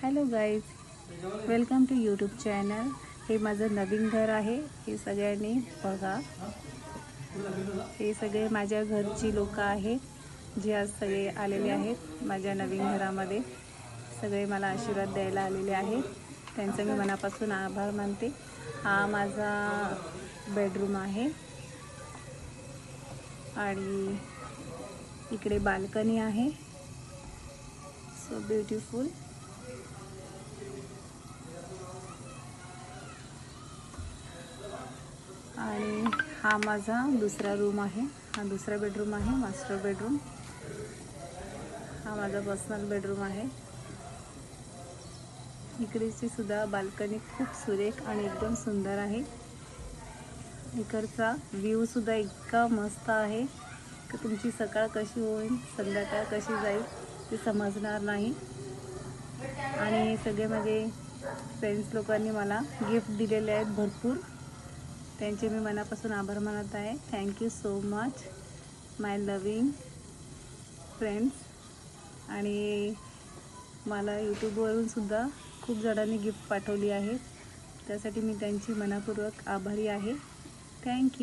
Hello guys, welcome to YouTube channel. हे माझं नवीन घर आहे, हे सगळ्यांनी बघा। हे सगळे माझ्या घरची लोक आहेत जे आज सगळे आलेले आहेत माझ्या नवीन घरामध्ये। सगळे मला आशीर्वाद द्यायला आलेले आहेत, त्यांचं मी मनापासून आभार मानते। हा माझा बेडरूम आहे आणि इकडे बाल्कनी आहे, सो ब्युटिफुल। आणि हा माझा दुसरा रूम आहे, हा दुसरा बेडरूम आहे, मास्टर बेडरूम। हा माझा पर्सनल बेडरूम आहे। इकडेची सुद्धा बाल्कनी खूप सुरेख आणि एकदम सुंदर आहे। इकडचा व्ह्यू सुद्धा इतका मस्त आहे की तुमची सकाळ कशी होईल, संध्याकाळ कशी जाईल ते समजणार नाही। आणि हे सगळे माझे फ्रेंड्स लोकांनी मला गिफ्ट दिलेले आहेत भरपूर, त्यांचे मी मनापासून आभार मानत आहे। थँक्यू सो मच माय लविंग फ्रेंड्स। आणि मला यूट्यूबवरून सुद्धा खूप जणांनी गिफ्ट पाठवली आहे, त्यासाठी मी त्यांची मनापूर्वक आभारी आहे। थँक्यू।